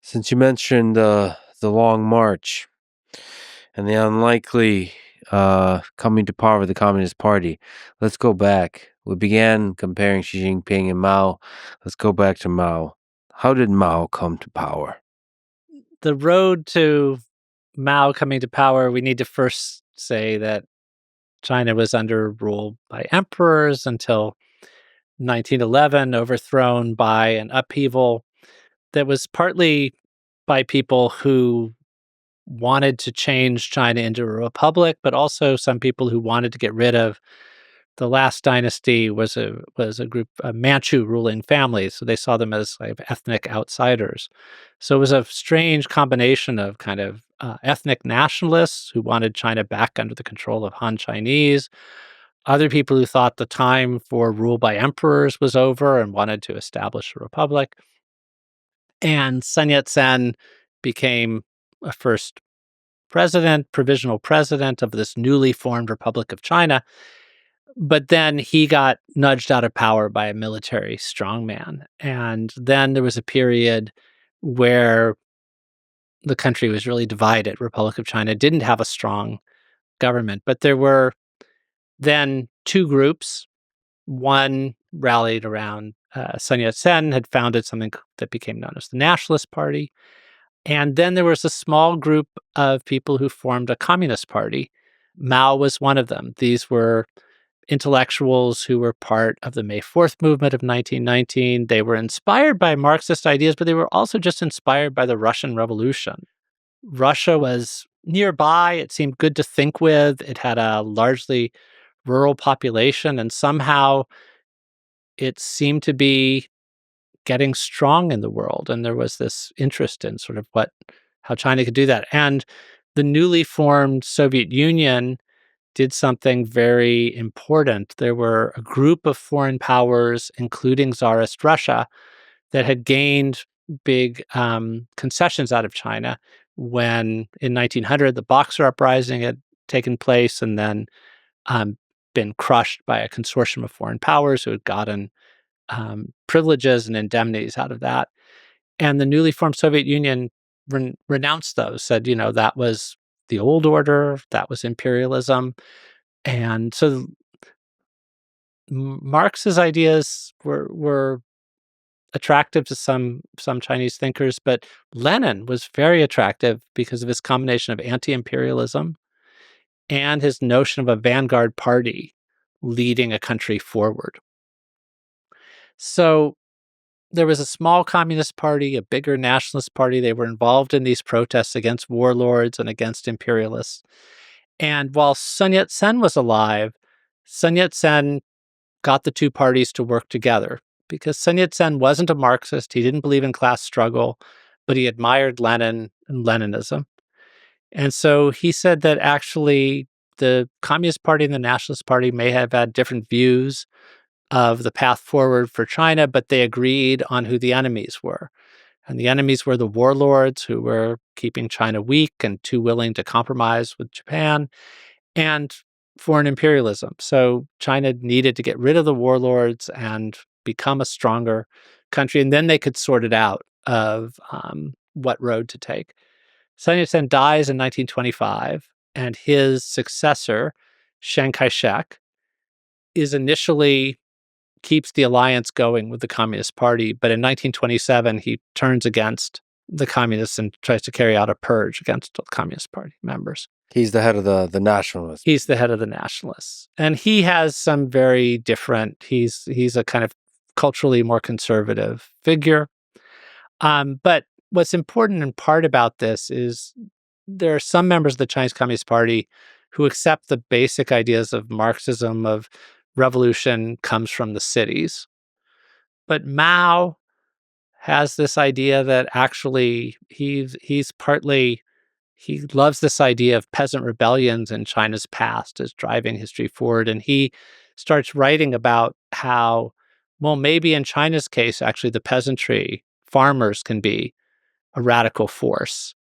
Since you mentioned the Long March and the unlikely coming to power of the Communist Party, let's go back. We began comparing Xi Jinping and Mao. Let's go back to Mao. How did Mao come to power? The road to Mao coming to power, we need to first say that China was under rule by emperors until 1911, overthrown by an upheaval that was partly by people who wanted to change China into a republic, but also some people who wanted to get rid of the last dynasty was a group of Manchu ruling families, so they saw them as like ethnic outsiders. So it was a strange combination of kind of ethnic nationalists who wanted China back under the control of Han Chinese, other people who thought the time for rule by emperors was over and wanted to establish a republic, and Sun Yat-sen became a first provisional president of this newly formed Republic of China. But then he got nudged out of power by a military strongman. And then there was a period where the country was really divided. Republic of China didn't have a strong government, but there were then two groups. One rallied around Sun Yat-sen, had founded something that became known as the Nationalist Party. And then there was a small group of people who formed a Communist Party. Mao was one of them. These were intellectuals who were part of the May 4th movement of 1919. They were inspired by Marxist ideas, but they were also just inspired by the Russian Revolution. Russia was nearby. It seemed good to think with. It had a largely rural population, and somehow it seemed to be getting strong in the world. And there was this interest in sort of how China could do that. And the newly formed Soviet Union did something very important. There were a group of foreign powers, including Tsarist Russia, that had gained big concessions out of China when, in 1900, the Boxer Uprising had taken place and then been crushed by a consortium of foreign powers who had gotten privileges and indemnities out of that. And the newly formed Soviet Union renounced those, said, that was the old order, that was imperialism. And so Marx's ideas were attractive to some Chinese thinkers, but Lenin was very attractive because of his combination of anti-imperialism and his notion of a vanguard party leading a country forward. So there was a small communist party, a bigger nationalist party. They were involved in these protests against warlords and against imperialists. And while Sun Yat-sen was alive, Sun Yat-sen got the two parties to work together because Sun Yat-sen wasn't a Marxist. He didn't believe in class struggle, but he admired Lenin and Leninism. And so he said that actually the Communist Party and the Nationalist Party may have had different views of the path forward for China, but they agreed on who the enemies were. And the enemies were the warlords who were keeping China weak and too willing to compromise with Japan, and foreign imperialism. So China needed to get rid of the warlords and become a stronger country, and then they could sort it out of what road to take. Sun Yat-sen dies in 1925, and his successor, Chiang Kai-shek, keeps the alliance going with the Communist Party, but in 1927, he turns against the communists and tries to carry out a purge against the Communist Party members. He's the head of the nationalists. He's the head of the nationalists. And he has some very different, he's a kind of culturally more conservative figure. But what's important in part about this is there are some members of the Chinese Communist Party who accept the basic ideas of Marxism, of revolution comes from the cities. But Mao has this idea that actually he loves this idea of peasant rebellions in China's past as driving history forward. And he starts writing about how, well, maybe in China's case, actually the peasantry, farmers can be a radical force.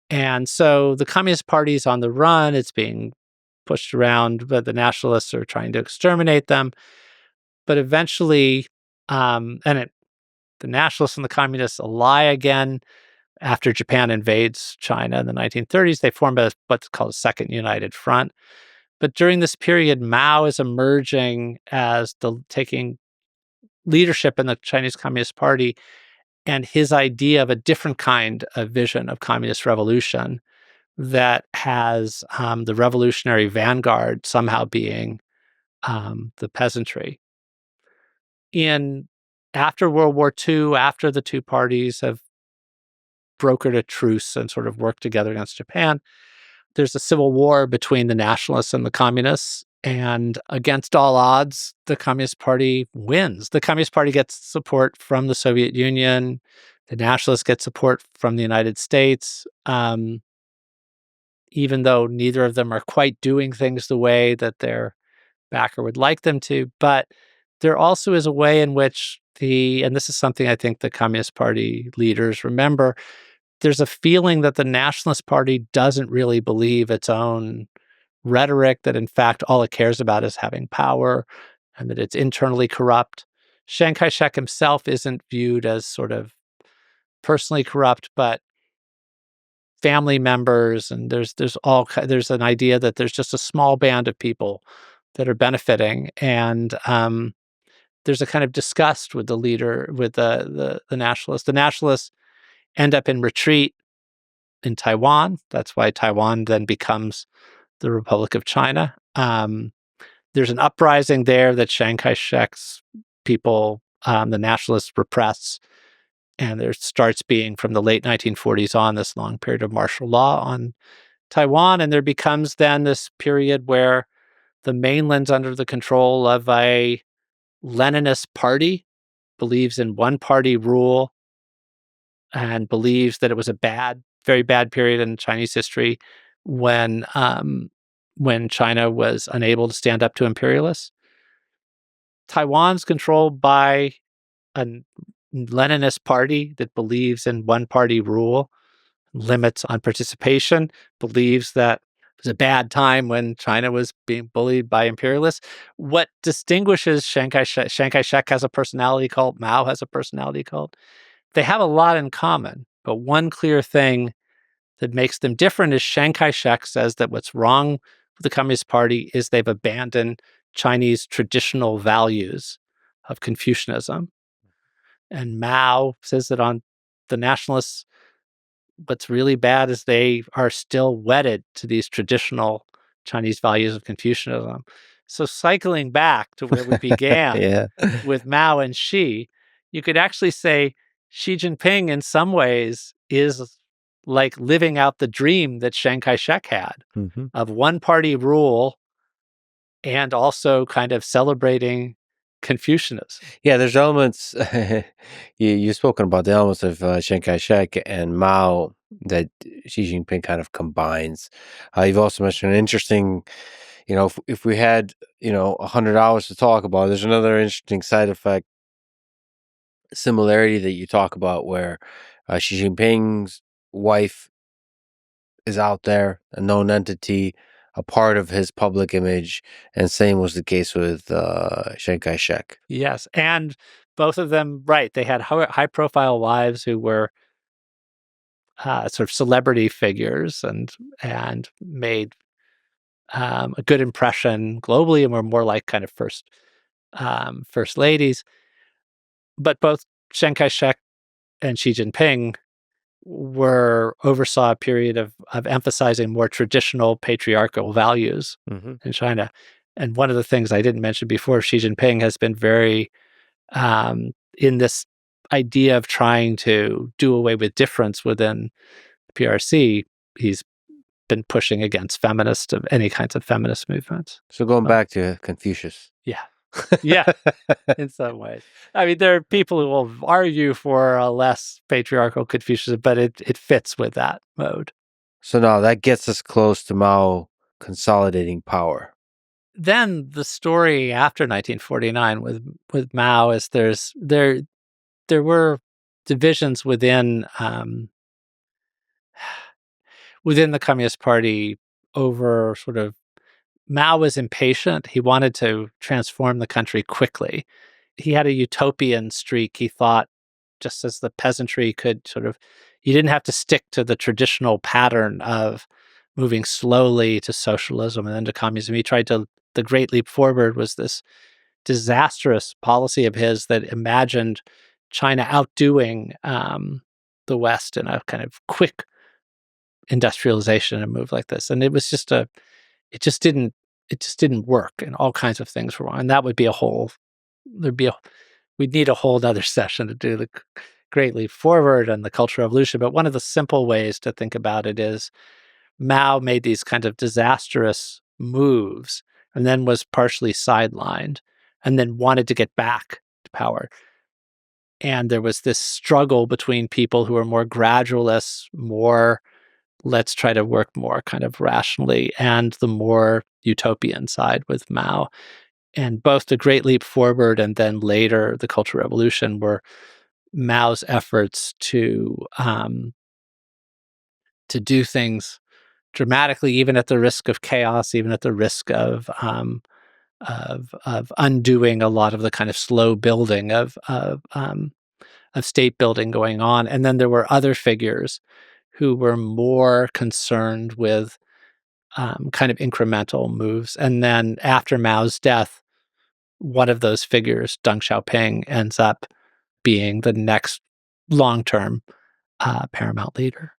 And so the Communist Party is on the run. It's being pushed around, but the nationalists are trying to exterminate them. But eventually, the nationalists and the communists ally again. after Japan invades China in the 1930s, they form what's called a Second United Front. But during this period, Mao is emerging as taking leadership in the Chinese Communist Party, and his idea of a different kind of vision of communist revolution that has the revolutionary vanguard somehow being the peasantry. After World War II, after the two parties have brokered a truce and sort of worked together against Japan, there's a civil war between the nationalists and the communists. And against all odds, the Communist Party wins. The Communist Party gets support from the Soviet Union. The nationalists get support from the United States, even though neither of them are quite doing things the way that their backer would like them to. But there also is a way in which and this is something I think the Communist Party leaders remember, there's a feeling that the Nationalist Party doesn't really believe its own rhetoric, that in fact all it cares about is having power and that it's internally corrupt. Chiang Kai-shek himself isn't viewed as sort of personally corrupt, but family members, and there's an idea that there's just a small band of people that are benefiting, and there's a kind of disgust with the leader, with the nationalists. The nationalists end up in retreat in Taiwan. That's why Taiwan then becomes the Republic of China. There's an uprising there that Chiang Kai-shek's people, the nationalists, repress. And there starts being, from the late 1940s on, this long period of martial law on Taiwan. And there becomes then this period where the mainland's under the control of a Leninist party, believes in one-party rule, and believes that it was a very bad period in Chinese history when China was unable to stand up to imperialists. Taiwan's controlled by a Leninist party that believes in one-party rule, limits on participation, believes that it was a bad time when China was being bullied by imperialists. What distinguishes Chiang Kai-shek has a personality cult, Mao has a personality cult. They have a lot in common, but one clear thing that makes them different is Chiang Kai-shek says that what's wrong with the Communist Party is they've abandoned Chinese traditional values of Confucianism. And Mao says that on the nationalists, what's really bad is they are still wedded to these traditional Chinese values of Confucianism. So cycling back to where we began Yeah. with Mao and Xi, you could actually say Xi Jinping in some ways is like living out the dream that Chiang Kai-shek had Mhm. of one-party rule and also kind of celebrating Confucianism. Yeah, there's elements. You've spoken about the elements of Chiang Kai-shek and Mao that Xi Jinping kind of combines. You've also mentioned an interesting, if we had, 100 hours to talk about, there's another interesting side effect similarity that you talk about where Xi Jinping's wife is out there, a known entity, a part of his public image, and same was the case with Chiang Kai-shek. Yes, and both of them, right, they had high-profile wives who were sort of celebrity figures and made a good impression globally and were more like kind of first ladies. But both Chiang Kai-shek and Xi Jinping oversaw a period of emphasizing more traditional patriarchal values Hmm. in China. And one of the things I didn't mention before, Xi Jinping has been very in this idea of trying to do away with difference within the PRC. He's been pushing against any kinds of feminist movements. So going So, back to Confucius. yeah, yeah, in some ways. I mean, there are people who will argue for a less patriarchal Confucianism, but it fits with that mode. So now that gets us close to Mao consolidating power. Then the story after 1949 with Mao is there were divisions within the Communist Party over sort of Mao was impatient. He wanted to transform the country quickly. He had a utopian streak. He thought just as the peasantry could sort of You didn't have to stick to the traditional pattern of moving slowly to socialism and then to communism. The Great Leap Forward was this disastrous policy of his that imagined China outdoing the West in a kind of quick industrialization and move like this. And it was just it just didn't, it just didn't work, and all kinds of things were wrong. And that would be a whole, there'd be a, we'd need a whole other session to do the Great Leap Forward and the Cultural Revolution. But one of the simple ways to think about it is Mao made these kind of disastrous moves and then was partially sidelined and then wanted to get back to power. And there was this struggle between people who are more gradualists, more let's try to work more kind of rationally, and the more utopian side with Mao. And both the Great Leap Forward and then later the Cultural Revolution were Mao's efforts to do things dramatically, even at the risk of chaos, even at the risk of undoing a lot of the kind of slow building of state building going on. And then there were other figures who were more concerned with kind of incremental moves. And then after Mao's death, one of those figures, Deng Xiaoping, ends up being the next long-term paramount leader.